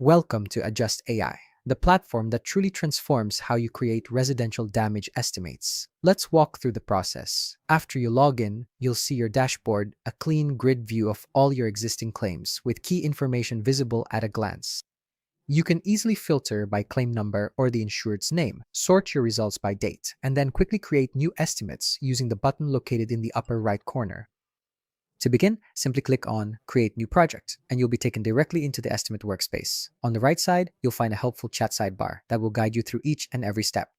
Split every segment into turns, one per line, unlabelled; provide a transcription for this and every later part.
Welcome to Adjust.ai, the platform that truly transforms how you create residential damage estimates. Let's walk through the process. After you log in, you'll see your dashboard, a clean grid view of all your existing claims, with key information visible at a glance. You can easily filter by claim number or the insured's name, sort your results by date, and then quickly create new estimates using the button located in the upper right corner. To begin, simply click on Create New Project, and you'll be taken directly into the estimate workspace. On the right side, you'll find a helpful chat sidebar that will guide you through each and every step.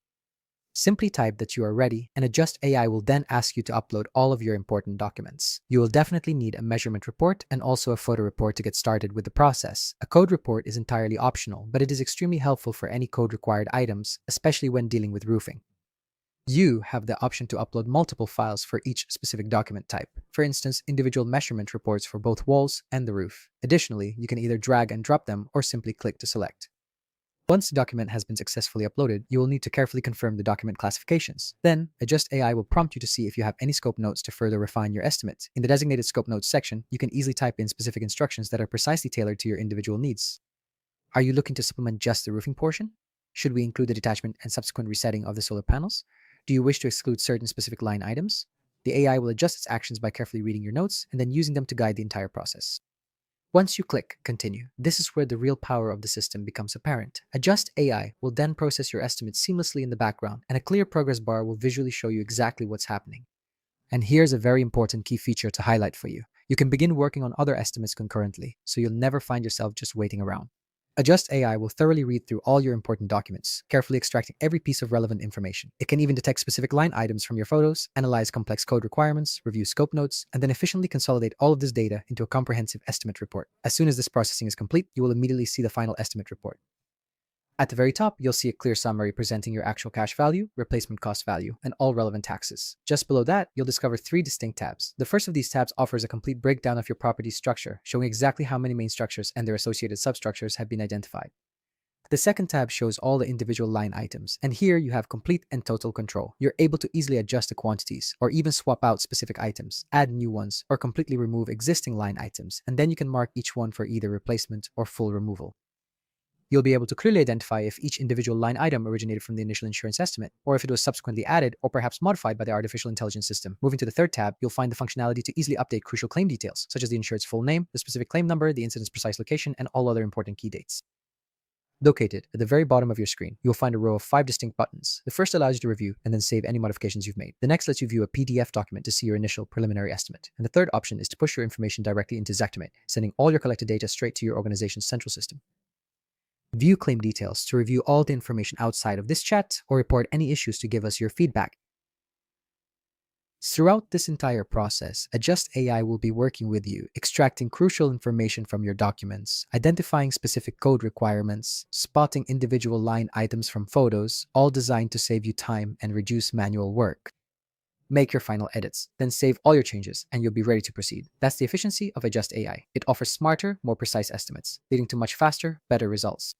Simply type that you are ready, and Adjust AI will then ask you to upload all of your important documents. You will definitely need a measurement report and also a photo report to get started with the process. A code report is entirely optional, but it is extremely helpful for any code-required items, especially when dealing with roofing. You have the option to upload multiple files for each specific document type, for instance, individual measurement reports for both walls and the roof. Additionally, you can either drag and drop them or simply click to select. Once the document has been successfully uploaded, you will need to carefully confirm the document classifications. Then, Adjust AI will prompt you to see if you have any scope notes to further refine your estimate. In the designated scope notes section, you can easily type in specific instructions that are precisely tailored to your individual needs. Are you looking to supplement just the roofing portion? Should we include the detachment and subsequent resetting of the solar panels? Do you wish to exclude certain specific line items? The AI will adjust its actions by carefully reading your notes and then using them to guide the entire process. Once you click Continue, this is where the real power of the system becomes apparent. Adjust AI will then process your estimates seamlessly in the background, and a clear progress bar will visually show you exactly what's happening. And here's a very important key feature to highlight for you. You can begin working on other estimates concurrently, so you'll never find yourself just waiting around. Adjust AI will thoroughly read through all your important documents, carefully extracting every piece of relevant information. It can even detect specific line items from your photos, analyze complex code requirements, review scope notes, and then efficiently consolidate all of this data into a comprehensive estimate report. As soon as this processing is complete, you will immediately see the final estimate report. At the very top, you'll see a clear summary presenting your actual cash value, replacement cost value, and all relevant taxes. Just below that, you'll discover three distinct tabs. The first of these tabs offers a complete breakdown of your property's structure, showing exactly how many main structures and their associated substructures have been identified. The second tab shows all the individual line items, and here you have complete and total control. You're able to easily adjust the quantities, or even swap out specific items, add new ones, or completely remove existing line items, and then you can mark each one for either replacement or full removal. You'll be able to clearly identify if each individual line item originated from the initial insurance estimate, or if it was subsequently added or perhaps modified by the artificial intelligence system. Moving to the third tab, you'll find the functionality to easily update crucial claim details, such as the insured's full name, the specific claim number, the incident's precise location, and all other important key dates. Located at the very bottom of your screen, you'll find a row of 5 distinct buttons. The first allows you to review and then save any modifications you've made. The next lets you view a PDF document to see your initial preliminary estimate. And the third option is to push your information directly into Xactimate, sending all your collected data straight to your organization's central system. View claim details to review all the information outside of this chat or report any issues to give us your feedback. Throughout this entire process, Adjust AI will be working with you, extracting crucial information from your documents, identifying specific code requirements, spotting individual line items from photos, all designed to save you time and reduce manual work. Make your final edits, then save all your changes, and you'll be ready to proceed. That's the efficiency of Adjust AI. It offers smarter, more precise estimates, leading to much faster, better results.